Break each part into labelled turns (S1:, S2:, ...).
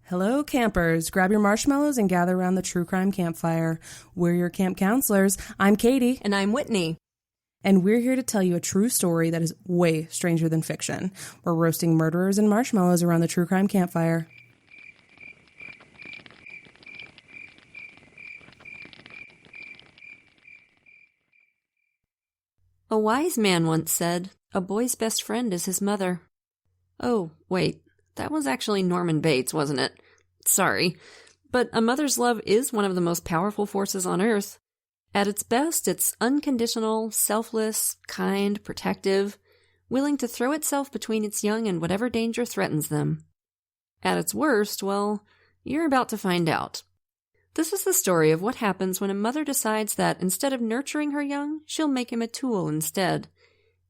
S1: Hello, campers. Grab your marshmallows and gather around the true crime campfire. We're your camp counselors. I'm Katie.
S2: And I'm Whitney.
S1: And we're here to tell you a true story that is way stranger than fiction. We're roasting murderers and marshmallows around the true crime campfire.
S2: A wise man once said, "A boy's best friend is his mother." Oh, wait. That was actually Norman Bates, wasn't it? Sorry. But a mother's love is one of the most powerful forces on earth. At its best, it's unconditional, selfless, kind, protective, willing to throw itself between its young and whatever danger threatens them. At its worst, well, you're about to find out. This is the story of what happens when a mother decides that instead of nurturing her young, she'll make him a tool instead.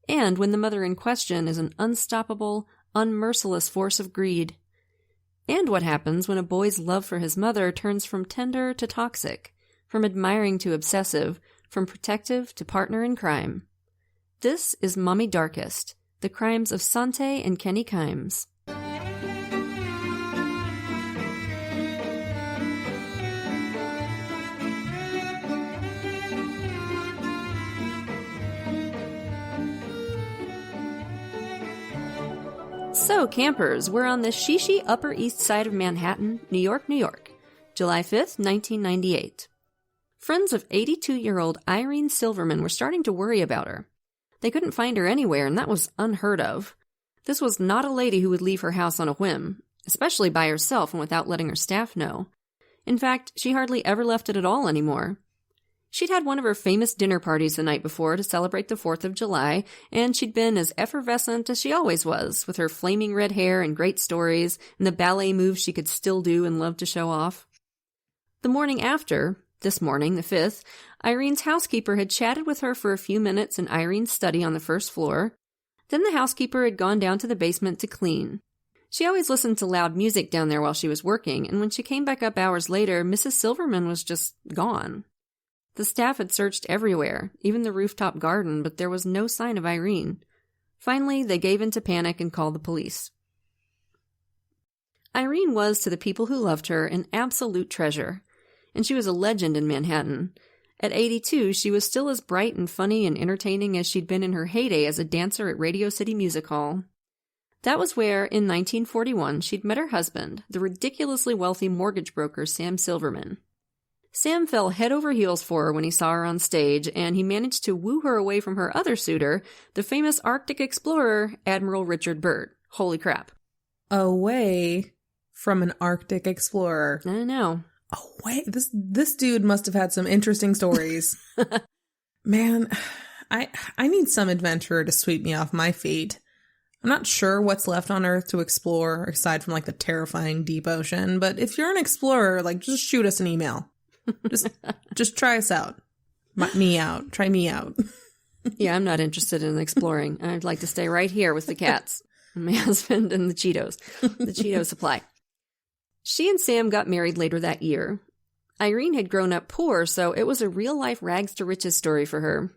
S2: And when the mother in question is an unstoppable, unmerciless force of greed. And what happens when a boy's love for his mother turns from tender to toxic, from admiring to obsessive, from protective to partner in crime. This is Mommy Darkest, The Crimes of Sante and Kenny Kimes. So, campers, we're on the Shishi Upper East Side of Manhattan, New York, New York, July 5th, 1998. Friends of 82-year-old Irene Silverman were starting to worry about her. They couldn't find her anywhere, and that was unheard of. This was not a lady who would leave her house on a whim, especially by herself and without letting her staff know. In fact, she hardly ever left it at all anymore. She'd had one of her famous dinner parties the night before to celebrate the 4th of July, and she'd been as effervescent as she always was, with her flaming red hair and great stories, and the ballet moves she could still do and loved to show off. The morning after, this morning, the 5th, Irene's housekeeper had chatted with her for a few minutes in Irene's study on the first floor. Then the housekeeper had gone down to the basement to clean. She always listened to loud music down there while she was working, and when she came back up hours later, Mrs. Silverman was just gone. The staff had searched everywhere, even the rooftop garden, but there was no sign of Irene. Finally, they gave in to panic and called the police. Irene was, to the people who loved her, an absolute treasure, and she was a legend in Manhattan. At 82, she was still as bright and funny and entertaining as she'd been in her heyday as a dancer at Radio City Music Hall. That was where, in 1941, she'd met her husband, the ridiculously wealthy mortgage broker Sam Silverman. Sam fell head over heels for her when he saw her on stage, and he managed to woo her away from her other suitor, the famous Arctic explorer, Admiral Richard Byrd. Holy crap.
S1: Away from an Arctic explorer.
S2: I know.
S1: Away? This dude must have had some interesting stories. Man, I need some adventurer to sweep me off my feet. I'm not sure what's left on Earth to explore, aside from, the terrifying deep ocean, but if you're an explorer, just shoot us an email. Just try us out. Me out. Try me out.
S2: Yeah, I'm not interested in exploring. I'd like to stay right here with the cats, my husband, and the Cheetos. The Cheeto supply. She and Sam got married later that year. Irene had grown up poor, so it was a real-life rags-to-riches story for her.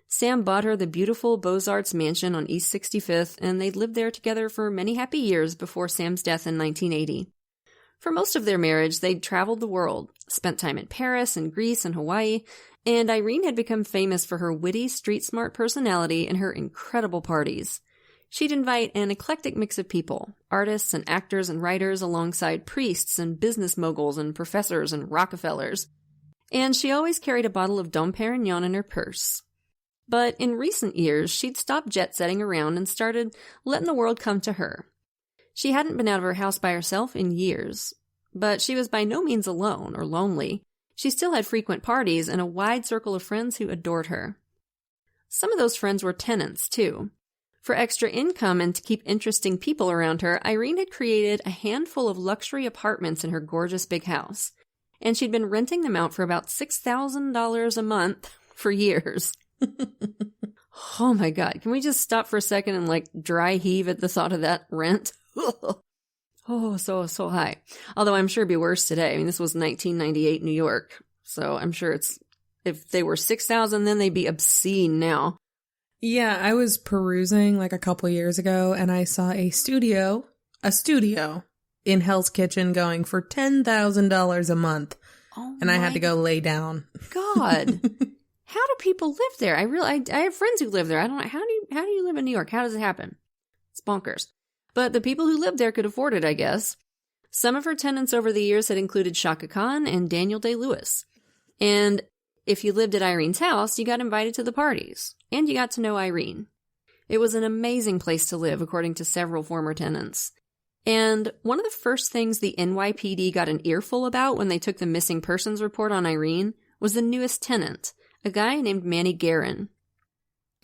S2: Sam bought her the beautiful Beaux-Arts mansion on East 65th, and they'd lived there together for many happy years before Sam's death in 1980. For most of their marriage, they'd traveled the world, spent time in Paris and Greece and Hawaii, and Irene had become famous for her witty, street-smart personality and her incredible parties. She'd invite an eclectic mix of people, artists and actors and writers alongside priests and business moguls and professors and Rockefellers. And she always carried a bottle of Dom Perignon in her purse. But in recent years, she'd stopped jet-setting around and started letting the world come to her. She hadn't been out of her house by herself in years, but she was by no means alone or lonely. She still had frequent parties and a wide circle of friends who adored her. Some of those friends were tenants, too. For extra income and to keep interesting people around her, Irene had created a handful of luxury apartments in her gorgeous big house, and she'd been renting them out for about $6,000 a month for years. Oh my God, can we just stop for a second and dry heave at the thought of that rent? Oh, so high. Although I'm sure it'd be worse today. I mean, this was 1998 New York, so I'm sure if they were 6,000, then they'd be obscene now.
S1: Yeah, I was perusing a couple years ago, and I saw a studio in Hell's Kitchen going for $10,000 a month.
S2: Oh,
S1: and I had to go lay down.
S2: God. How do people live there? I have friends who live there. I don't know. How do you live in New York? How does it happen? It's bonkers. But the people who lived there could afford it, I guess. Some of her tenants over the years had included Shaka Khan and Daniel Day-Lewis. And if you lived at Irene's house, you got invited to the parties. And you got to know Irene. It was an amazing place to live, according to several former tenants. And one of the first things the NYPD got an earful about when they took the missing persons report on Irene was the newest tenant, a guy named Manny Guerin.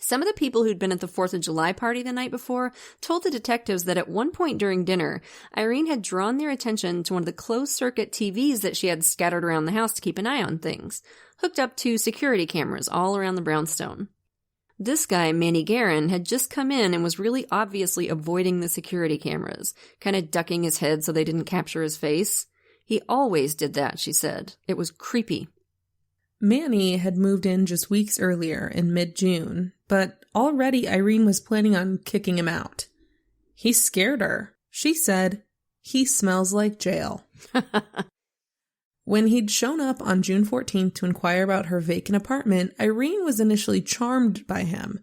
S2: Some of the people who'd been at the 4th of July party the night before told the detectives that at one point during dinner, Irene had drawn their attention to one of the closed-circuit TVs that she had scattered around the house to keep an eye on things, hooked up to security cameras all around the brownstone. This guy, Manny Guerin, had just come in and was really obviously avoiding the security cameras, kind of ducking his head so they didn't capture his face. He always did that, she said. It was creepy.
S1: Manny had moved in just weeks earlier in mid-June, but already Irene was planning on kicking him out. He scared her. She said, "He smells like jail." When he'd shown up on June 14th to inquire about her vacant apartment, Irene was initially charmed by him.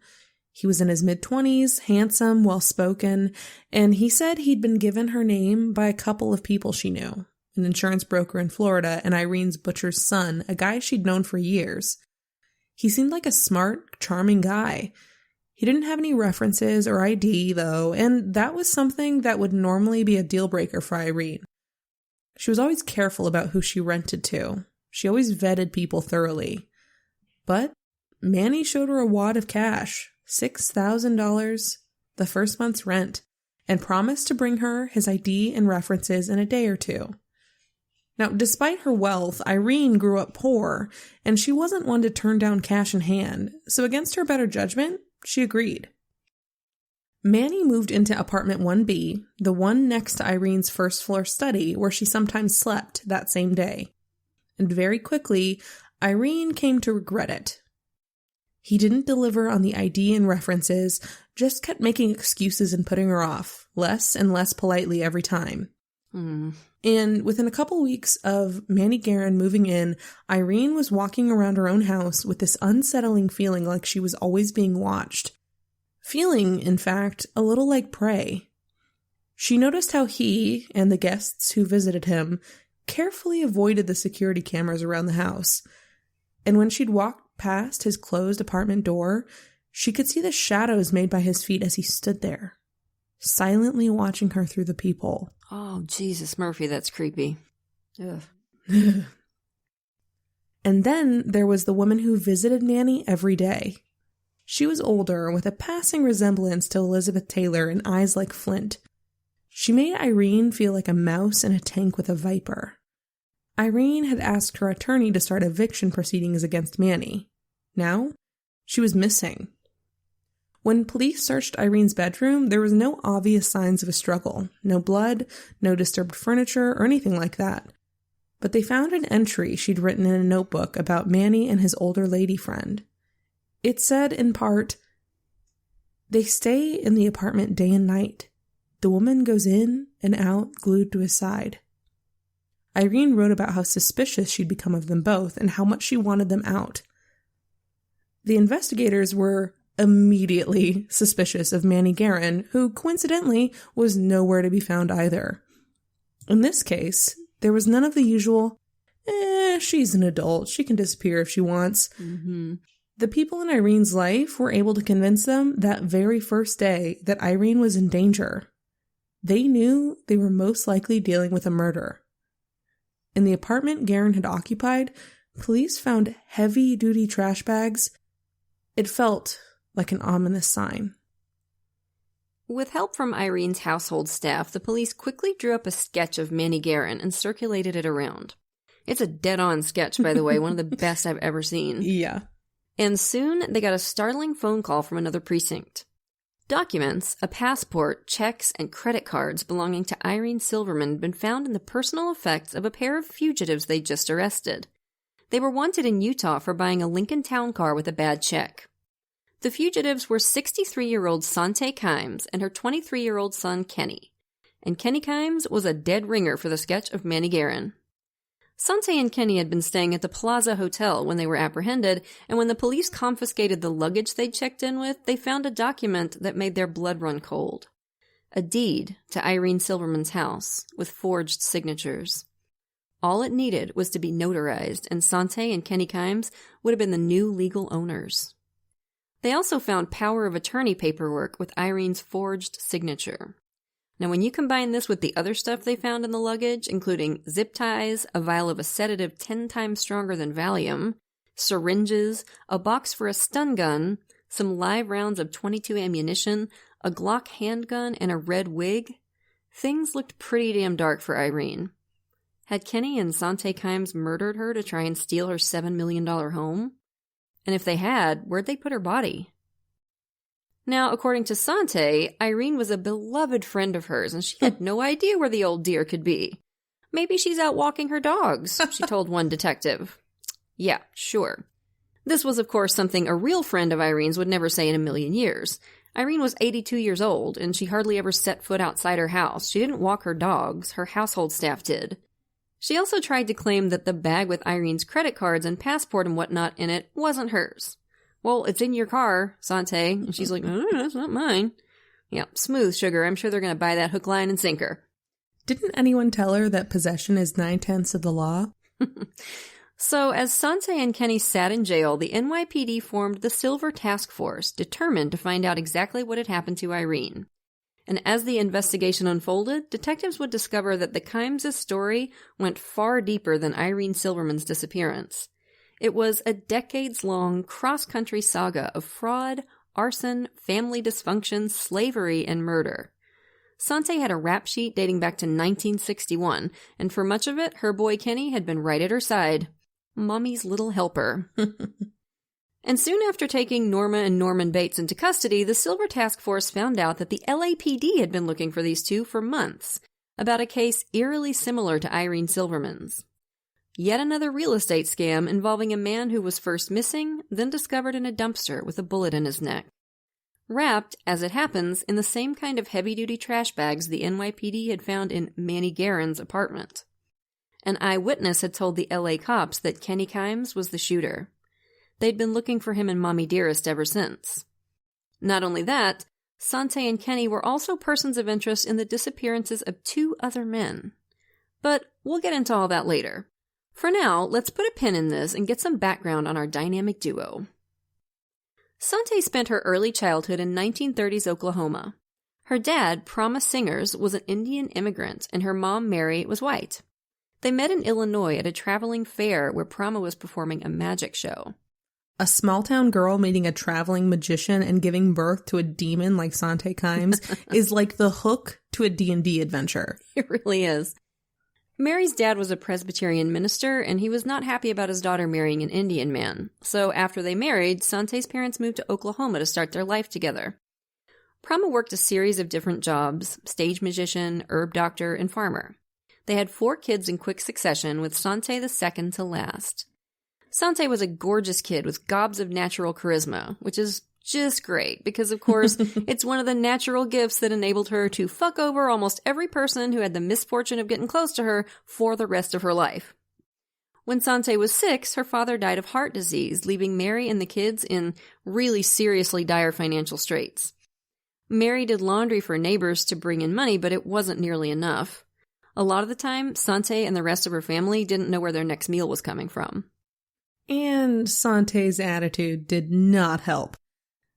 S1: He was in his mid-20s, handsome, well-spoken, and he said he'd been given her name by a couple of people she knew. An insurance broker in Florida, and Irene's butcher's son, a guy she'd known for years. He seemed like a smart, charming guy. He didn't have any references or ID, though, and that was something that would normally be a deal-breaker for Irene. She was always careful about who she rented to. She always vetted people thoroughly. But Manny showed her a wad of cash, $6,000, the first month's rent, and promised to bring her his ID and references in a day or two. Now, despite her wealth, Irene grew up poor, and she wasn't one to turn down cash in hand, so against her better judgment, she agreed. Manny moved into apartment 1B, the one next to Irene's first-floor study, where she sometimes slept that same day. And very quickly, Irene came to regret it. He didn't deliver on the ID and references, just kept making excuses and putting her off, less and less politely every time. And within a couple weeks of Manny Guerin moving in, Irene was walking around her own house with this unsettling feeling like she was always being watched. Feeling, in fact, a little like prey. She noticed how he and the guests who visited him carefully avoided the security cameras around the house. And when she'd walked past his closed apartment door, she could see the shadows made by his feet as he stood there, silently watching her through the peephole.
S2: Oh, Jesus, Murphy, that's creepy. Ugh.
S1: And then there was the woman who visited Manny every day. She was older, with a passing resemblance to Elizabeth Taylor and eyes like flint. She made Irene feel like a mouse in a tank with a viper. Irene had asked her attorney to start eviction proceedings against Manny. Now, she was missing. When police searched Irene's bedroom, there was no obvious signs of a struggle. No blood, no disturbed furniture, or anything like that. But they found an entry she'd written in a notebook about Manny and his older lady friend. It said, in part, "They stay in the apartment day and night. The woman goes in and out glued to his side." Irene wrote about how suspicious she'd become of them both and how much she wanted them out. The investigators were immediately suspicious of Manny Guerin, who coincidentally was nowhere to be found either. In this case, there was none of the usual, she's an adult, she can disappear if she wants. The people in Irene's life were able to convince them that very first day that Irene was in danger. They knew they were most likely dealing with a murder. In the apartment Guerin had occupied, police found heavy-duty trash bags. It felt like an ominous sign.
S2: With help from Irene's household staff, the police quickly drew up a sketch of Manny Guerin and circulated it around. It's a dead-on sketch, by the way, one of the best I've ever seen.
S1: Yeah.
S2: And soon, they got a startling phone call from another precinct. Documents, a passport, checks, and credit cards belonging to Irene Silverman had been found in the personal effects of a pair of fugitives they'd just arrested. They were wanted in Utah for buying a Lincoln Town car with a bad check. The fugitives were 63-year-old Sante and her 23-year-old son, Kenny. and Kenny Kimes was a dead ringer for the sketch of Manny Guerin. Sante and Kenny had been staying at the Plaza Hotel when they were apprehended, and when the police confiscated the luggage they'd checked in with, they found a document that made their blood run cold. A deed to Irene Silverman's house, with forged signatures. All it needed was to be notarized, and Sante and Kenny Kimes would have been the new legal owners. They also found power of attorney paperwork with Irene's forged signature. Now, when you combine this with the other stuff they found in the luggage, including zip ties, a vial of a sedative 10 times stronger than Valium, syringes, a box for a stun gun, some live rounds of .22 ammunition, a Glock handgun, and a red wig, things looked pretty damn dark for Irene. Had Kenny and Sante Kimes murdered her to try and steal her $7 million home? And if they had, where'd they put her body? Now, according to Sante, Irene was a beloved friend of hers, and she had no idea where the old dear could be. Maybe she's out walking her dogs, she told one detective. Yeah, sure. This was, of course, something a real friend of Irene's would never say in a million years. Irene was 82 years old, and she hardly ever set foot outside her house. She didn't walk her dogs, her household staff did. She also tried to claim that the bag with Irene's credit cards and passport and whatnot in it wasn't hers. Well, it's in your car, Sante. And she's like, oh, that's not mine. Yeah, smooth, sugar. I'm sure they're going to buy that hook, line, and sinker.
S1: Didn't anyone tell her that possession is 9/10 of the law?
S2: So, as Sante and Kenny sat in jail, the NYPD formed the Silver Task Force, determined to find out exactly what had happened to Irene. And as the investigation unfolded, detectives would discover that the Kimes' story went far deeper than Irene Silverman's disappearance. It was a decades-long cross-country saga of fraud, arson, family dysfunction, slavery, and murder. Sante had a rap sheet dating back to 1961, and for much of it, her boy Kenny had been right at her side. Mommy's little helper. And soon after taking Norma and Norman Bates into custody, the Silver Task Force found out that the LAPD had been looking for these two for months, about a case eerily similar to Irene Silverman's. Yet another real estate scam involving a man who was first missing, then discovered in a dumpster with a bullet in his neck. Wrapped, as it happens, in the same kind of heavy-duty trash bags the NYPD had found in Manny Guerin's apartment. An eyewitness had told the LA cops that Kenny Kimes was the shooter. They'd been looking for him and Mommy Dearest ever since. Not only that, Sante and Kenny were also persons of interest in the disappearances of two other men. But we'll get into all that later. For now, let's put a pin in this and get some background on our dynamic duo. Sante spent her early childhood in 1930s Oklahoma. Her dad, Promise Singers, was an Indian immigrant, and her mom, Mary, was white. They met in Illinois at a traveling fair where Prama was performing a magic show.
S1: A small-town girl meeting a traveling magician and giving birth to a demon like Sante Kimes is like the hook to a D&D adventure.
S2: It really is. Mary's dad was a Presbyterian minister, and he was not happy about his daughter marrying an Indian man. So after they married, Sante's parents moved to Oklahoma to start their life together. Prama worked a series of different jobs: stage magician, herb doctor, and farmer. They had 4 kids in quick succession, with Sante the second to last. Sante was a gorgeous kid with gobs of natural charisma, which is just great because, of course, it's one of the natural gifts that enabled her to fuck over almost every person who had the misfortune of getting close to her for the rest of her life. When Sante was 6, her father died of heart disease, leaving Mary and the kids in really seriously dire financial straits. Mary did laundry for neighbors to bring in money, but it wasn't nearly enough. A lot of the time, Sante and the rest of her family didn't know where their next meal was coming from.
S1: And Sante's attitude did not help.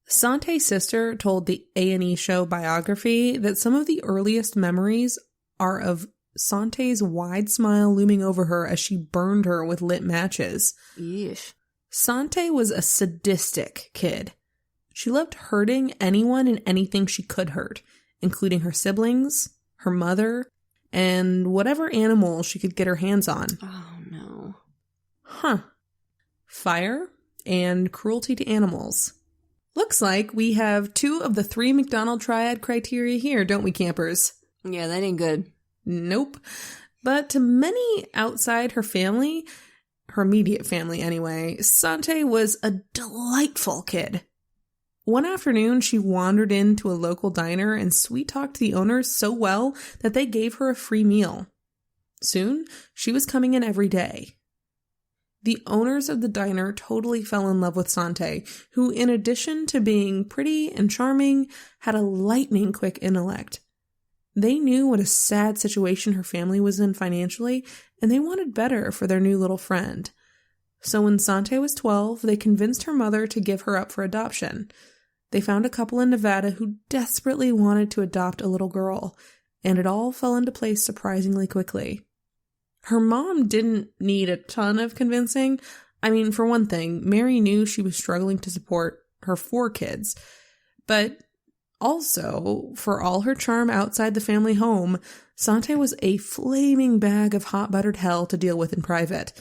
S1: Sante's sister told the A&E show Biography that some of the earliest memories are of Sante's wide smile looming over her as she burned her with lit matches.
S2: Yeesh.
S1: Sante was a sadistic kid. She loved hurting anyone and anything she could hurt, including her siblings, her mother, and whatever animal she could get her hands on.
S2: Oh, no.
S1: Huh. Fire and cruelty to animals. Looks like we have 2 of the 3 McDonald triad criteria here, don't we, campers?
S2: Yeah, that ain't good.
S1: Nope. But to many outside her family, her immediate family anyway, Sante was a delightful kid. One afternoon, she wandered into a local diner and sweet-talked the owners so well that they gave her a free meal. Soon, she was coming in every day. The owners of the diner totally fell in love with Sante, who, in addition to being pretty and charming, had a lightning-quick intellect. They knew what a sad situation her family was in financially, and they wanted better for their new little friend. So when Sante was 12, they convinced her mother to give her up for adoption. They found a couple in Nevada who desperately wanted to adopt a little girl, and it all fell into place surprisingly quickly. Her mom didn't need a ton of convincing. I mean, for one thing, Mary knew she was struggling to support her 4 kids. But also, for all her charm outside the family home, Sante was a flaming bag of hot buttered hell to deal with in private.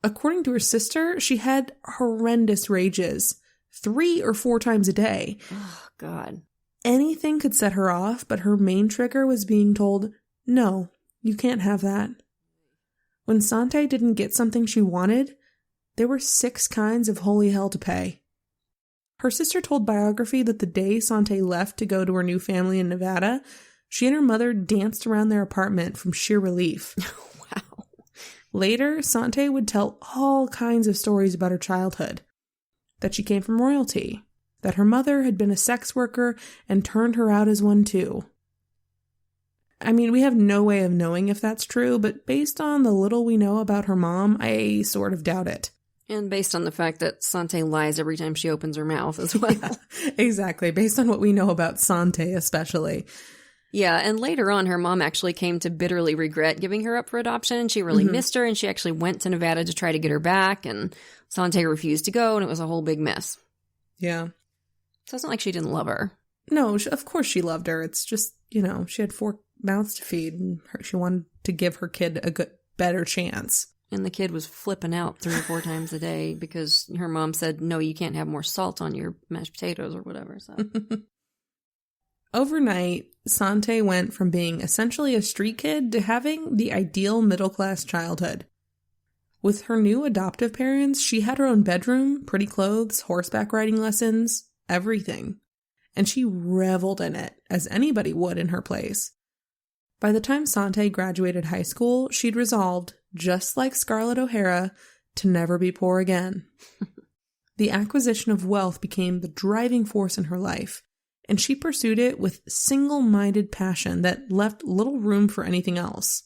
S1: According to her sister, she had horrendous rages, 3 or 4 times a day.
S2: Oh, God.
S1: Anything could set her off, but her main trigger was being told, no, you can't have that. When Sante didn't get something she wanted, there were 6 kinds of holy hell to pay. Her sister told Biography that the day Sante left to go to her new family in Nevada, she and her mother danced around their apartment from sheer relief.
S2: Wow.
S1: Later, Sante would tell all kinds of stories about her childhood. That she came from royalty. That her mother had been a sex worker and turned her out as one too. I mean, we have no way of knowing if that's true, but based on the little we know about her mom, I sort of doubt it.
S2: And based on the fact that Sante lies every time she opens her mouth as well.
S1: Yeah, exactly. Based on what we know about Sante especially.
S2: Yeah, and later on, her mom actually came to bitterly regret giving her up for adoption. She really missed her, and she actually went to Nevada to try to get her back, and Sante refused to go, and it was a whole big mess.
S1: Yeah.
S2: So it's not like she didn't love her.
S1: No, of course she loved her. It's just, she had 4 mouths to feed, and she wanted to give her kid a better chance.
S2: And the kid was flipping out 3 or 4 times a day because her mom said, no, you can't have more salt on your mashed potatoes or whatever. So
S1: overnight, Sante went from being essentially a street kid to having the ideal middle-class childhood. With her new adoptive parents, she had her own bedroom, pretty clothes, horseback riding lessons, everything. And she reveled in it, as anybody would in her place. By the time Sante graduated high school, she'd resolved, just like Scarlett O'Hara, to never be poor again. The acquisition of wealth became the driving force in her life, and she pursued it with single-minded passion that left little room for anything else.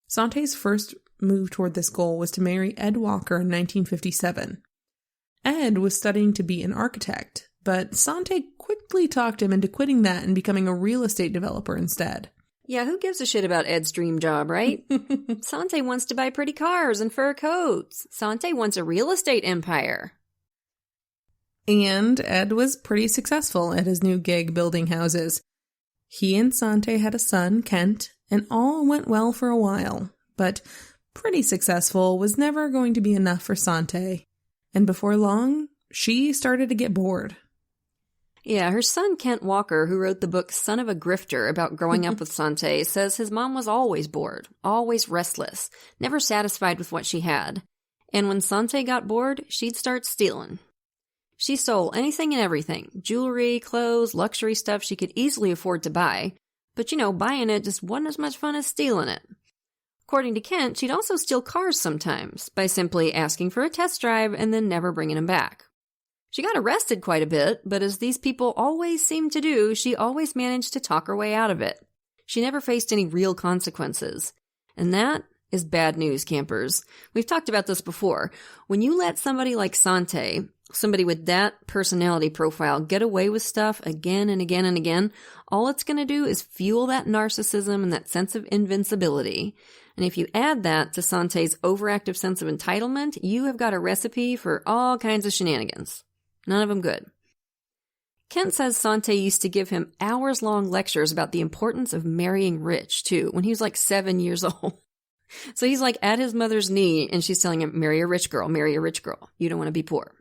S1: Sante's first move toward this goal was to marry Ed Walker in 1957. Ed was studying to be an architect, but Sante quickly talked him into quitting that and becoming a real estate developer instead.
S2: Yeah, who gives a shit about Ed's dream job, right? Sante wants to buy pretty cars and fur coats. Sante wants a real estate empire.
S1: And Ed was pretty successful at his new gig building houses. He and Sante had a son, Kent, and all went well for a while. But pretty successful was never going to be enough for Sante. And before long, she started to get bored.
S2: Yeah, her son Kent Walker, who wrote the book Son of a Grifter about growing up with Sante, says his mom was always bored, always restless, never satisfied with what she had. And when Sante got bored, she'd start stealing. She stole anything and everything, jewelry, clothes, luxury stuff she could easily afford to buy. But buying it just wasn't as much fun as stealing it. According to Kent, she'd also steal cars sometimes by simply asking for a test drive and then never bringing them back. She got arrested quite a bit, but as these people always seem to do, she always managed to talk her way out of it. She never faced any real consequences. And that is bad news, campers. We've talked about this before. When you let somebody like Sante, somebody with that personality profile, get away with stuff again and again and again, all it's going to do is fuel that narcissism and that sense of invincibility. And if you add that to Sante's overactive sense of entitlement, you have got a recipe for all kinds of shenanigans. None of them good. Kent says Sante used to give him hours-long lectures about the importance of marrying rich, too, when he was 7 years old. So he's at his mother's knee, and she's telling him, marry a rich girl, marry a rich girl. You don't want to be poor.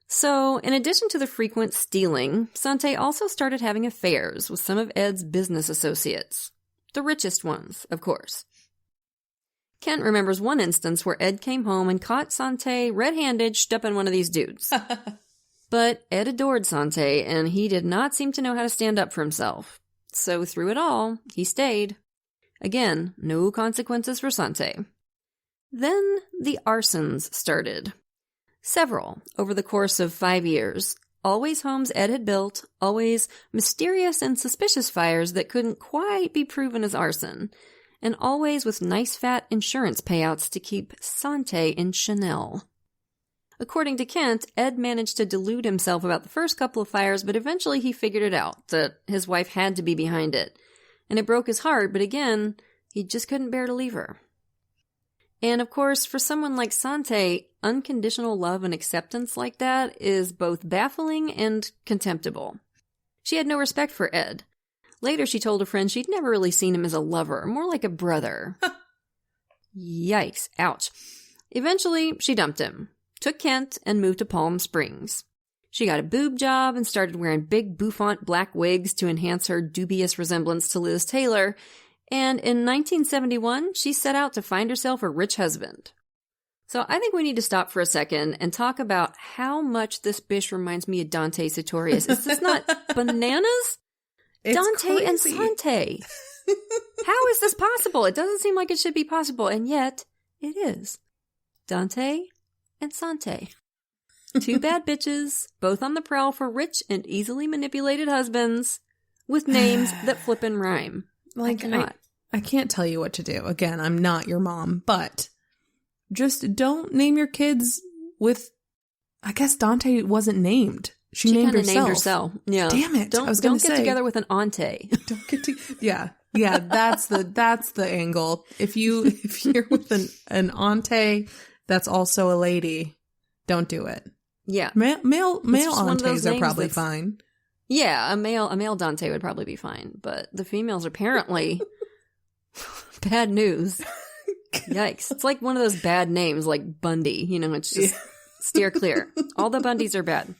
S2: So, in addition to the frequent stealing, Sante also started having affairs with some of Ed's business associates. The richest ones, of course. Kent remembers one instance where Ed came home and caught Sante red-handed stupping one of these dudes. But Ed adored Sante, and he did not seem to know how to stand up for himself. So through it all, he stayed. Again, no consequences for Sante. Then the arsons started. Several, over the course of 5 years. Always homes Ed had built, always mysterious and suspicious fires that couldn't quite be proven as arson, and always with nice fat insurance payouts to keep Sante in Chanel. According to Kent, Ed managed to delude himself about the first couple of fires, but eventually he figured it out, that his wife had to be behind it. And it broke his heart, but again, he just couldn't bear to leave her. And of course, for someone like Sante, unconditional love and acceptance like that is both baffling and contemptible. She had no respect for Ed. Later, she told a friend she'd never really seen him as a lover, more like a brother. Yikes. Ouch. Eventually, she dumped him, took Kent, and moved to Palm Springs. She got a boob job and started wearing big bouffant black wigs to enhance her dubious resemblance to Liz Taylor, and in 1971, she set out to find herself a rich husband. So I think we need to stop for a second and talk about how much this bish reminds me of Dante Sartorius. Is this not bananas?
S1: It's
S2: Dante
S1: crazy.
S2: and Sante. How is this possible? It doesn't seem like it should be possible, and yet it is. Dante and Sante. Two bad bitches, both on the prowl for rich and easily manipulated husbands, with names that flip and rhyme.
S1: Like,
S2: I cannot.
S1: I can't tell you what to do. Again, I'm not your mom, but just don't name your kids with, I guess Dante wasn't named. She named herself.
S2: Named herself. Yeah.
S1: Damn it.
S2: Don't get together with an auntie.
S1: Don't get to, yeah. Yeah, that's the angle. If you're with an auntie that's also a lady, don't do it.
S2: Yeah.
S1: Male aunties are probably
S2: that's
S1: fine.
S2: Yeah, a male Dante would probably be fine, but the females are apparently bad news. Yikes. It's like one of those bad names like Bundy, it's just steer clear. All the Bundys are bad.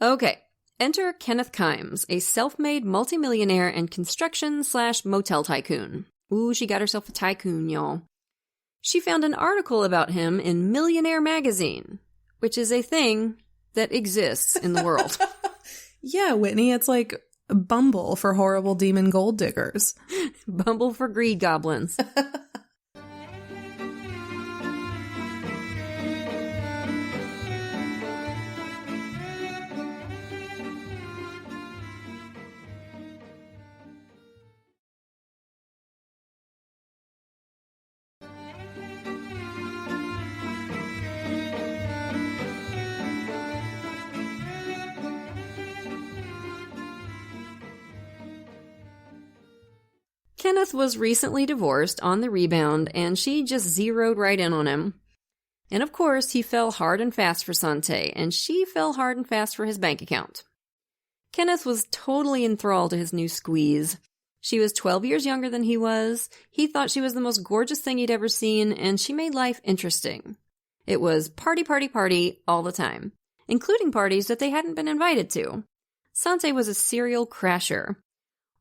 S2: Okay. Enter Kenneth Kimes, a self-made multimillionaire and construction/motel tycoon. Ooh, she got herself a tycoon, y'all. She found an article about him in Millionaire magazine, which is a thing that exists in the world.
S1: Yeah, Whitney, it's like Bumble for horrible demon gold diggers.
S2: Bumble for greed goblins. Kenneth was recently divorced on the rebound, and she just zeroed right in on him. And of course, he fell hard and fast for Sante, and she fell hard and fast for his bank account. Kenneth was totally enthralled to his new squeeze. She was 12 years younger than he was. He thought she was the most gorgeous thing he'd ever seen, and she made life interesting. It was party, party, party all the time, including parties that they hadn't been invited to. Sante was a serial crasher.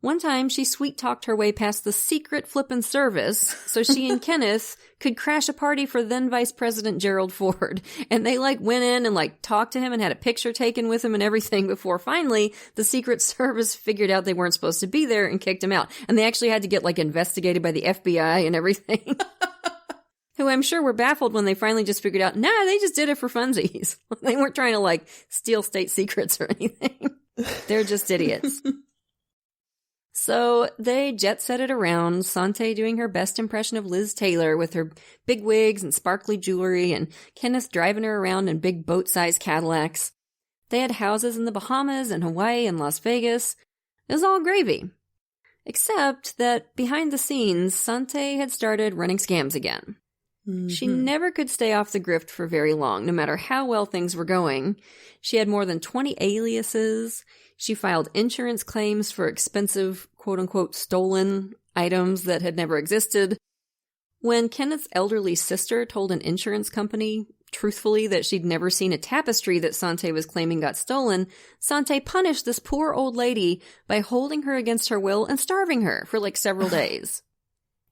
S2: One time, she sweet-talked her way past the secret flippin' service so she and Kenneth could crash a party for then-Vice President Gerald Ford. And they, went in and, talked to him and had a picture taken with him and everything before finally the Secret Service figured out they weren't supposed to be there and kicked him out. And they actually had to get, investigated by the FBI and everything. Who I'm sure were baffled when they finally just figured out, nah, they just did it for funsies. They weren't trying to, steal state secrets or anything. They're just idiots. So they jet-set it around, Sante doing her best impression of Liz Taylor with her big wigs and sparkly jewelry, and Kenneth driving her around in big boat-sized Cadillacs. They had houses in the Bahamas and Hawaii and Las Vegas. It was all gravy. Except that behind the scenes, Sante had started running scams again. Mm-hmm. She never could stay off the grift for very long, no matter how well things were going. She had more than 20 aliases. She filed insurance claims for expensive, quote-unquote, stolen items that had never existed. When Kenneth's elderly sister told an insurance company, truthfully, that she'd never seen a tapestry that Sante was claiming got stolen, Sante punished this poor old lady by holding her against her will and starving her for several days.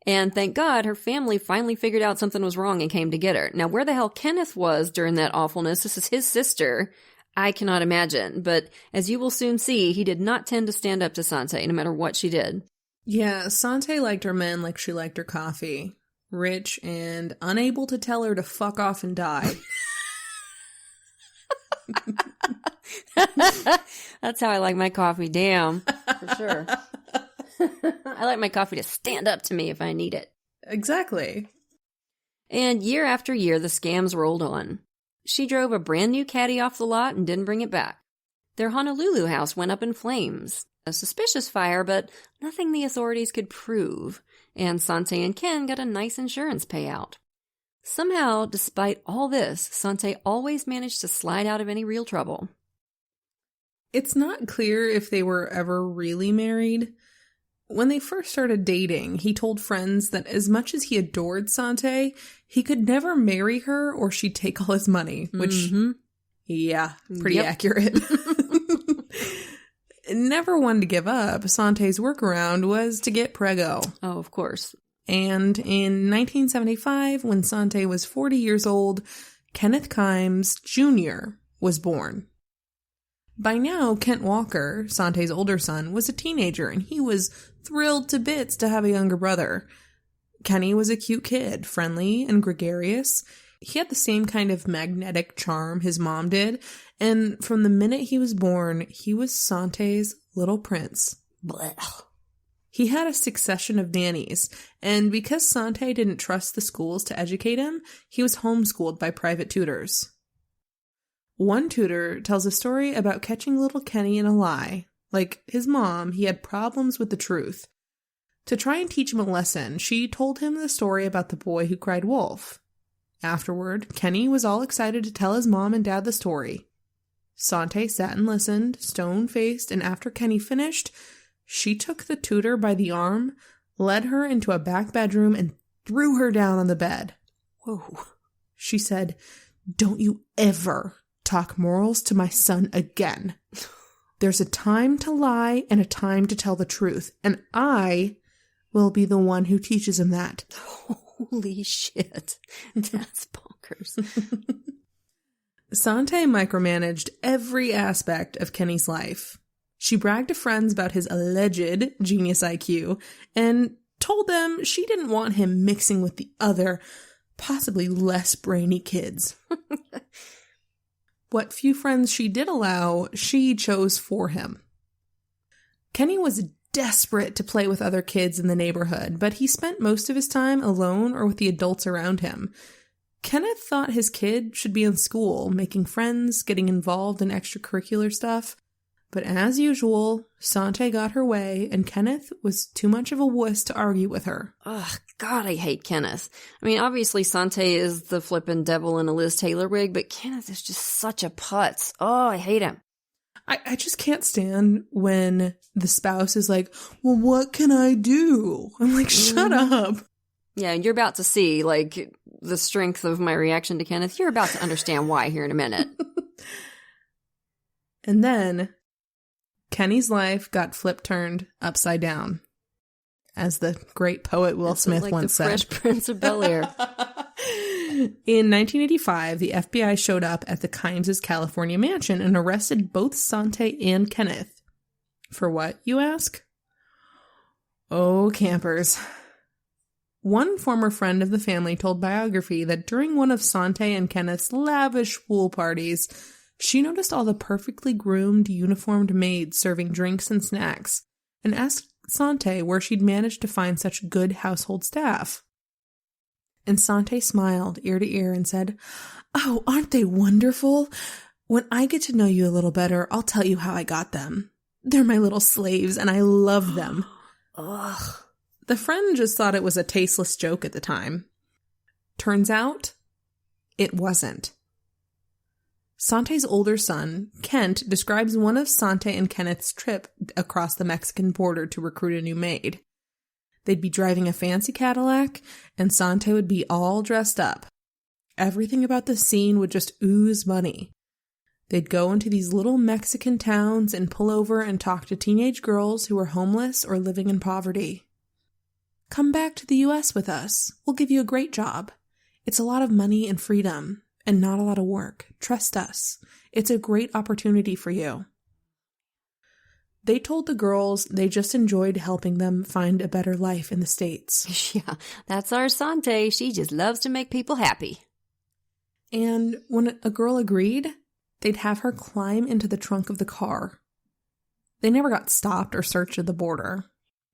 S2: And thank God, her family finally figured out something was wrong and came to get her. Now, where the hell Kenneth was during that awfulness, this is his sister, I cannot imagine, but as you will soon see, he did not tend to stand up to Sante, no matter what she did.
S1: Yeah, Sante liked her men like she liked her coffee. Rich and unable to tell her to fuck off and die.
S2: That's how I like my coffee, damn, for sure. I like my coffee to stand up to me if I need it.
S1: Exactly.
S2: And year after year, the scams rolled on. She drove a brand new caddy off the lot and didn't bring it back. Their Honolulu house went up in flames. A suspicious fire, but nothing the authorities could prove. And Sante and Ken got a nice insurance payout. Somehow, despite all this, Sante always managed to slide out of any real trouble.
S1: It's not clear if they were ever really married. When they first started dating, he told friends that as much as he adored Sante, he could never marry her or she'd take all his money, which, yeah, pretty accurate. Never one to give up, Sante's workaround was to get preggo.
S2: Oh, of course.
S1: And in 1975, when Sante was 40 years old, Kenneth Kimes Jr. was born. By now, Kent Walker, Sante's older son, was a teenager, and he was thrilled to bits to have a younger brother. Kenny was a cute kid, friendly and gregarious. He had the same kind of magnetic charm his mom did, and from the minute he was born, he was Sante's little prince. Blech. He had a succession of nannies, and because Sante didn't trust the schools to educate him, he was homeschooled by private tutors. One tutor tells a story about catching little Kenny in a lie. Like his mom, he had problems with the truth. To try and teach him a lesson, she told him the story about the boy who cried wolf. Afterward, Kenny was all excited to tell his mom and dad the story. Sante sat and listened, stone-faced, and after Kenny finished, she took the tutor by the arm, led her into a back bedroom, and threw her down on the bed. Whoa. She said, "Don't you ever talk morals to my son again. There's a time to lie and a time to tell the truth, and I will be the one who teaches him that."
S2: Holy shit. That's bonkers.
S1: Sante micromanaged every aspect of Kenny's life. She bragged to friends about his alleged genius IQ and told them she didn't want him mixing with the other, possibly less brainy kids. What few friends she did allow, she chose for him. Kenny was desperate to play with other kids in the neighborhood, but he spent most of his time alone or with the adults around him. Kenneth thought his kid should be in school, making friends, getting involved in extracurricular stuff. But as usual, Sante got her way, and Kenneth was too much of a wuss to argue with her.
S2: Ugh, God, I hate Kenneth. I mean, obviously Sante is the flippin' devil in a Liz Taylor wig, but Kenneth is just such a putz. Oh, I hate him.
S1: I just can't stand when the spouse is like, "Well, what can I do?" I'm like, shut up.
S2: Yeah, and you're about to see, like, the strength of my reaction to Kenneth. You're about to understand why here in a minute.
S1: And then Kenny's life got flip-turned upside down, as the great poet Will Smith
S2: like
S1: once said.
S2: Fresh Prince of Bel-Air.
S1: In 1985, the FBI showed up at the Kimes' California mansion and arrested both Sante and Kenneth. For what, you ask? Oh, campers. One former friend of the family told Biography that during one of Sante and Kenneth's lavish pool parties, she noticed all the perfectly groomed, uniformed maids serving drinks and snacks, and asked Sante where she'd managed to find such good household staff. And Sante smiled ear to ear and said, "Oh, aren't they wonderful? When I get to know you a little better, I'll tell you how I got them. They're my little slaves, and I love them."
S2: Ugh.
S1: The friend just thought it was a tasteless joke at the time. Turns out, it wasn't. Sante's older son, Kent, describes one of Sante and Kenneth's trip across the Mexican border to recruit a new maid. They'd be driving a fancy Cadillac, and Sante would be all dressed up. Everything about the scene would just ooze money. They'd go into these little Mexican towns and pull over and talk to teenage girls who were homeless or living in poverty. "Come back to the U.S. with us. We'll give you a great job. It's a lot of money and freedom, and not a lot of work. Trust us. It's a great opportunity for you. They told the girls they just enjoyed helping them find a better life in the States.
S2: Yeah, that's our Sante. She just loves to make people happy.
S1: And when a girl agreed, they'd have her climb into the trunk of the car. They never got stopped or searched at the border.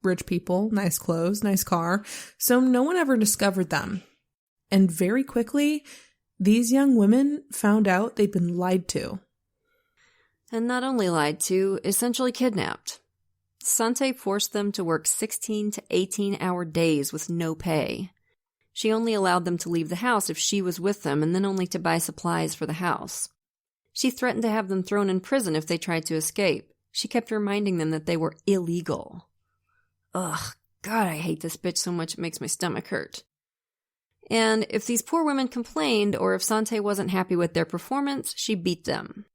S1: Rich people, nice clothes, nice car, so no one ever discovered them. And very quickly, these young women found out they'd been lied to.
S2: And not only lied to, essentially kidnapped. Sante forced them to work 16 to 18-hour days with no pay. She only allowed them to leave the house if she was with them, and then only to buy supplies for the house. She threatened to have them thrown in prison if they tried to escape. She kept reminding them that they were illegal. Ugh, God, I hate this bitch so much it makes my stomach hurt. And if these poor women complained, or if Sante wasn't happy with their performance, she beat them.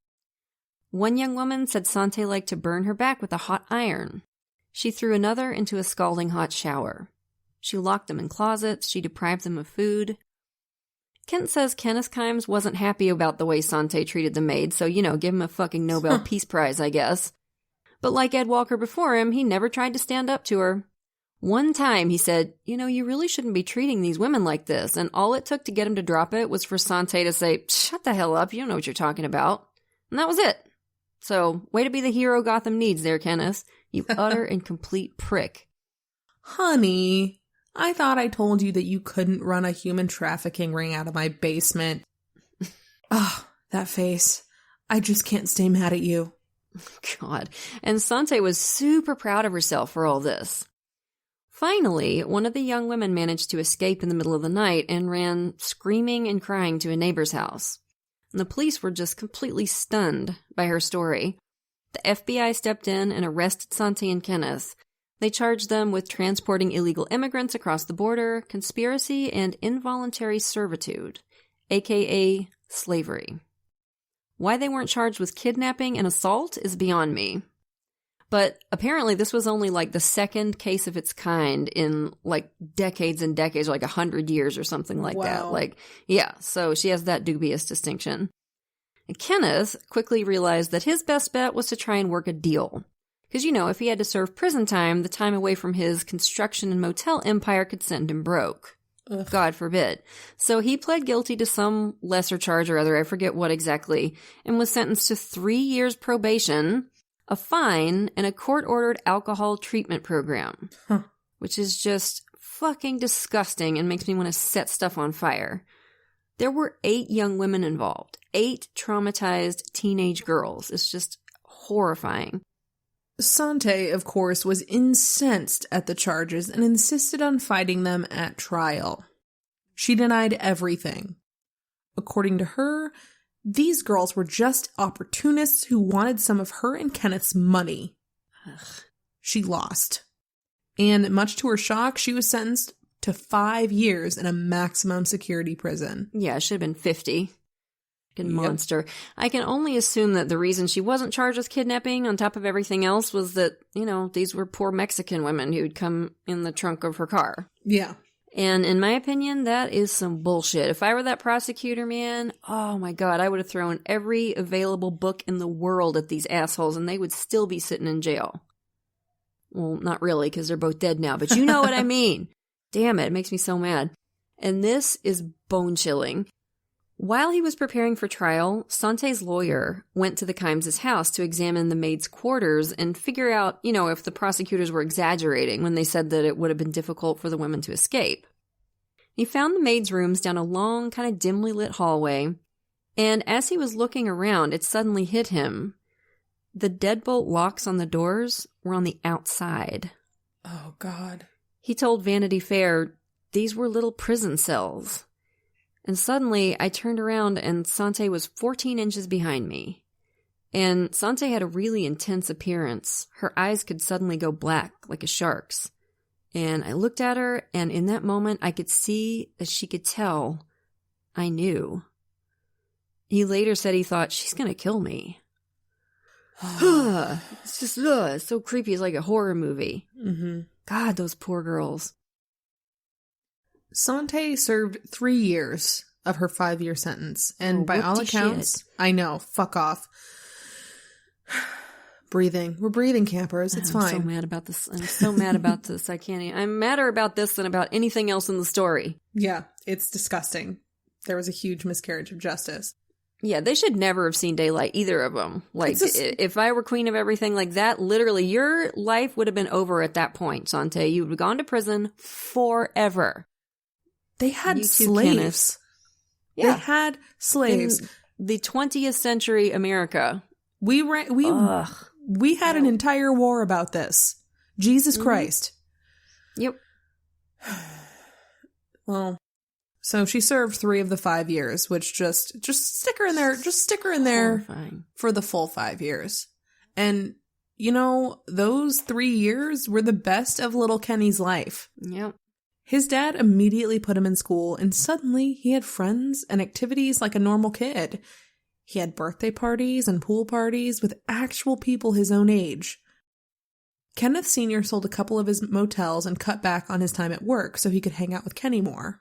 S2: One young woman said Sante liked to burn her back with a hot iron. She threw another into a scalding hot shower. She locked them in closets. She deprived them of food. Kent says Kenneth Kimes wasn't happy about the way Sante treated the maid, so, give him a fucking Nobel Peace Prize, I guess. But like Ed Walker before him, he never tried to stand up to her. One time he said, you really shouldn't be treating these women like this, and all it took to get him to drop it was for Sante to say, shut the hell up, you don't know what you're talking about. And that was it. So, way to be the hero Gotham needs there, Kenneth. You utter and complete prick.
S1: Honey, I thought I told you that you couldn't run a human trafficking ring out of my basement. Oh, that face. I just can't stay mad at you.
S2: God. And Sante was super proud of herself for all this. Finally, one of the young women managed to escape in the middle of the night and ran screaming and crying to a neighbor's house. And the police were just completely stunned by her story. The FBI stepped in and arrested Sante and Kenneth. They charged them with transporting illegal immigrants across the border, conspiracy, and involuntary servitude, aka slavery. Why they weren't charged with kidnapping and assault is beyond me. But apparently this was only the second case of its kind in decades and decades, 100 years or something like
S1: Wow.
S2: that. So she has that dubious distinction. And Kenneth quickly realized that his best bet was to try and work a deal. Because, if he had to serve prison time, the time away from his construction and motel empire could send him broke.
S1: Ugh.
S2: God forbid. So he pled guilty to some lesser charge or other, I forget what exactly, and was sentenced to 3 years probation, a fine, and a court-ordered alcohol treatment program.
S1: Huh.
S2: Which is just fucking disgusting and makes me want to set stuff on fire. There were 8 young women involved. 8 traumatized teenage girls. It's just horrifying.
S1: Sante, of course, was incensed at the charges and insisted on fighting them at trial. She denied everything. According to her, these girls were just opportunists who wanted some of her and Kenneth's money.
S2: Ugh.
S1: She lost. And much to her shock, she was sentenced to 5 years in a maximum security prison.
S2: Yeah, it should have been 50. Fucking
S1: Yep.
S2: monster. I can only assume that the reason she wasn't charged with kidnapping on top of everything else was that, these were poor Mexican women who'd come in the trunk of her car.
S1: Yeah.
S2: And in my opinion, that is some bullshit. If I were that prosecutor, man, oh my God, I would have thrown every available book in the world at these assholes and they would still be sitting in jail. Well, not really, because they're both dead now, but you know what I mean. Damn it makes me so mad. And this is bone-chilling. While he was preparing for trial, Sante's lawyer went to the Kimes' house to examine the maid's quarters and figure out, if the prosecutors were exaggerating when they said that it would have been difficult for the women to escape. He found the maid's rooms down a long, kind of dimly lit hallway, and as he was looking around, it suddenly hit him. The deadbolt locks on the doors were on the outside.
S1: Oh, God.
S2: He told Vanity Fair these were little prison cells. And suddenly, I turned around and Sante was 14 inches behind me. And Sante had a really intense appearance. Her eyes could suddenly go black, like a shark's. And I looked at her, and in that moment, I could see that she could tell I knew. He later said he thought, she's going to kill me. It's just, it's so creepy. It's like a horror movie.
S1: Mm-hmm.
S2: God, those poor girls.
S1: Sante served 3 years of her 5-year sentence. And by all
S2: whoop-de-shit.
S1: accounts, I know, fuck off. Breathing. We're breathing, campers. It's fine.
S2: I'm so mad about this. I'm so mad about this. I can't even. I'm madder about this than about anything else in the story.
S1: Yeah, it's disgusting. There was a huge miscarriage of justice.
S2: Yeah, they should never have seen daylight, either of them. Like, if I were queen of everything like that, literally, your life would have been over at that point, Sante. You would have gone to prison forever.
S1: They had
S2: You too,
S1: slaves.
S2: Kenneth.
S1: They
S2: Yeah.
S1: had slaves.
S2: In the 20th century America.
S1: We had an entire war about this. Jesus Christ.
S2: Yep.
S1: Well, so she served 3 of the 5 years, which just stick her in there. Just stick her in there
S2: Horrifying.
S1: for the full 5 years. And, you know, those 3 years were the best of little Kenny's life.
S2: Yep.
S1: His dad immediately put him in school, and suddenly he had friends and activities like a normal kid. He had birthday parties and pool parties with actual people his own age. Kenneth Sr. sold a couple of his motels and cut back on his time at work so he could hang out with Kenny more.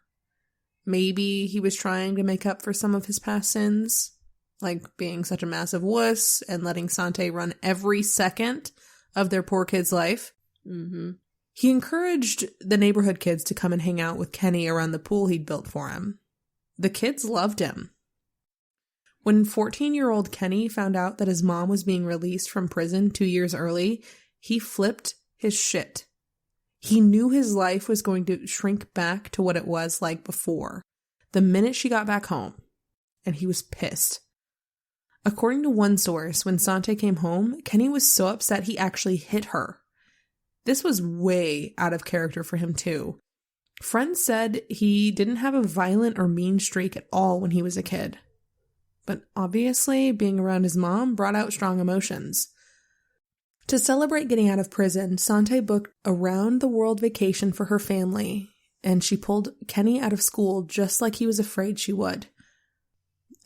S1: Maybe he was trying to make up for some of his past sins, like being such a massive wuss and letting Sante run every second of their poor kid's life.
S2: Mm-hmm.
S1: He encouraged the neighborhood kids to come and hang out with Kenny around the pool he'd built for him. The kids loved him. When 14-year-old Kenny found out that his mom was being released from prison 2 years early, he flipped his shit. He knew his life was going to shrink back to what it was like before, the minute she got back home, and he was pissed. According to one source, when Sante came home, Kenny was so upset he actually hit her. This was way out of character for him too. Friends said he didn't have a violent or mean streak at all when he was a kid. But obviously, being around his mom brought out strong emotions. To celebrate getting out of prison, Sante booked a round-the-world vacation for her family, and she pulled Kenny out of school just like he was afraid she would.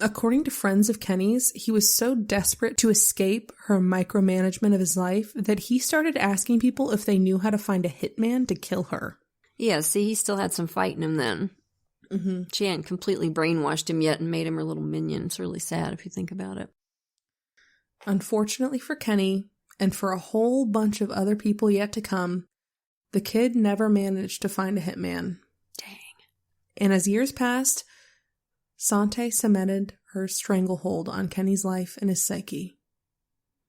S1: According to friends of Kenny's, he was so desperate to escape her micromanagement of his life that he started asking people if they knew how to find a hitman to kill her.
S2: Yeah, see, he still had some fight in him then.
S1: Mm-hmm.
S2: She hadn't completely brainwashed him yet and made him her little minion. It's really sad if you think about it.
S1: Unfortunately for Kenny, and for a whole bunch of other people yet to come, the kid never managed to find a hitman.
S2: Dang.
S1: And as years passed, Sante cemented her stranglehold on Kenny's life and his psyche.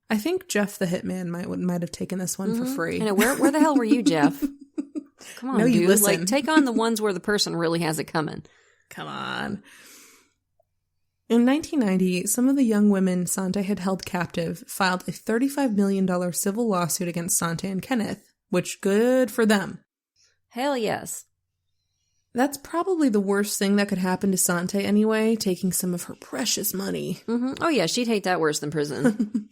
S1: I think Jeff the hitman might have taken this one for free.
S2: I know, where the hell were you, Jeff? Come on,
S1: No, you
S2: dude.
S1: listen.
S2: Like, take on the ones where the person really has it coming.
S1: Come on. In 1990, some of the young women Sante had held captive filed a $35 million civil lawsuit against Sante and Kenneth, which good for them.
S2: Hell yes.
S1: That's probably the worst thing that could happen to Sante anyway, taking some of her precious money.
S2: Mm-hmm. Oh yeah, she'd hate that worse than prison.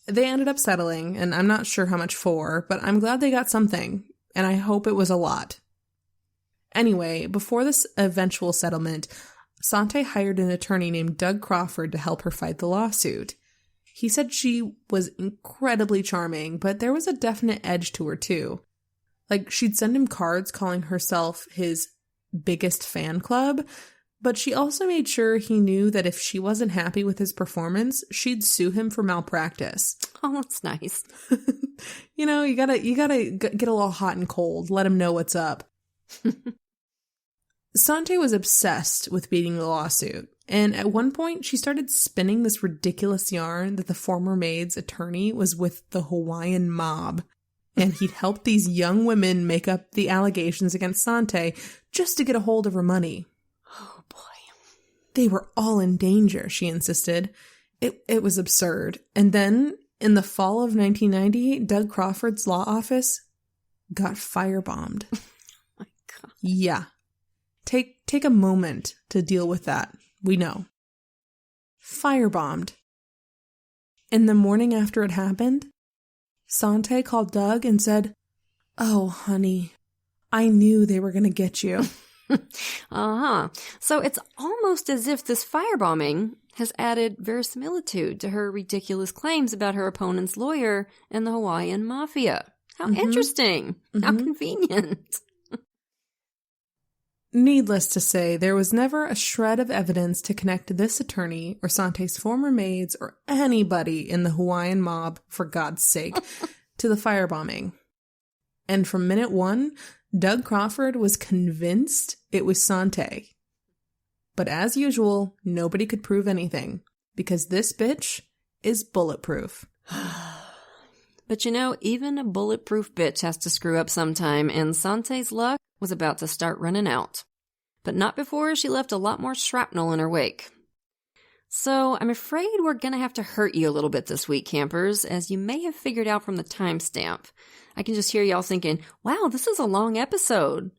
S1: They ended up settling, and I'm not sure how much for, but I'm glad they got something, and I hope it was a lot. Anyway, before this eventual settlement, Sante hired an attorney named Doug Crawford to help her fight the lawsuit. He said she was incredibly charming, but there was a definite edge to her too. Like, she'd send him cards calling herself his biggest fan club, but she also made sure he knew that if she wasn't happy with his performance, she'd sue him for malpractice.
S2: Oh, that's nice.
S1: You know, you gotta get a little hot and cold, let him know what's up. Sante was obsessed with beating the lawsuit, and at one point she started spinning this ridiculous yarn that the former maid's attorney was with the Hawaiian mob, and he'd helped these young women make up the allegations against Sante just to get a hold of her money.
S2: Oh boy.
S1: They were all in danger, she insisted. It was absurd. And then, in the fall of 1990, Doug Crawford's law office got firebombed.
S2: Oh my God.
S1: Yeah. Take a moment to deal with that. We know. Firebombed. In the morning after it happened, Sante called Doug and said, "Oh, honey, I knew they were going to get you."
S2: Uh-huh. So it's almost as if this firebombing has added verisimilitude to her ridiculous claims about her opponent's lawyer and the Hawaiian mafia. How interesting. How convenient.
S1: Needless to say, there was never a shred of evidence to connect this attorney or Sante's former maids or anybody in the Hawaiian mob, for God's sake, to the firebombing. And from minute one, Doug Crawford was convinced it was Sante. But as usual, nobody could prove anything, because this bitch is bulletproof.
S2: But even a bulletproof bitch has to screw up sometime, and Sante's luck was about to start running out. But not before she left a lot more shrapnel in her wake. So I'm afraid we're going to have to hurt you a little bit this week, campers, as you may have figured out from the timestamp. I can just hear y'all thinking, wow, this is a long episode.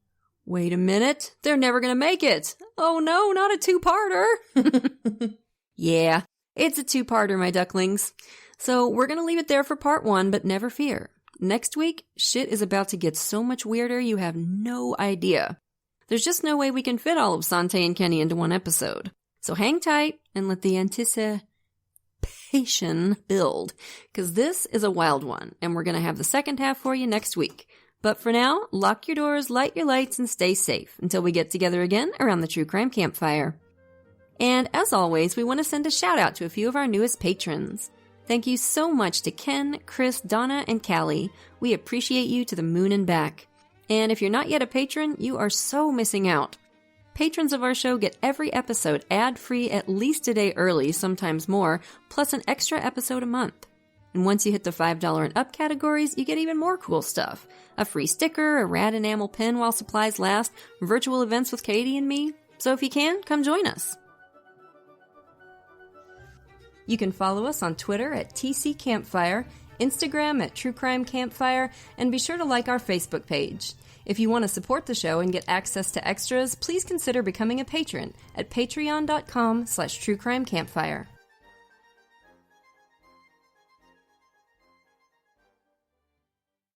S2: Wait a minute, they're never going to make it. Oh no, not a two-parter. Yeah, it's a two-parter, my ducklings. So we're going to leave it there for part 1, but never fear. Next week, shit is about to get so much weirder you have no idea. There's just no way we can fit all of Sante and Kenny into one episode. So hang tight and let the anticipation build, because this is a wild one, and we're going to have the second half for you next week. But for now, lock your doors, light your lights, and stay safe until we get together again around the True Crime Campfire. And as always, we want to send a shout out to a few of our newest patrons. Thank you so much to Ken, Chris, Donna, and Callie. We appreciate you to the moon and back. And if you're not yet a patron, you are so missing out. Patrons of our show get every episode ad-free at least a day early, sometimes more, plus an extra episode a month. And once you hit the $5 and up categories, you get even more cool stuff. A free sticker, a rad enamel pin while supplies last, virtual events with Katie and me. So if you can, come join us. You can follow us on Twitter at TC Campfire, Instagram at True Crime Campfire, and be sure to like our Facebook page. If you want to support the show and get access to extras, please consider becoming a patron at patreon.com/truecrimecampfire.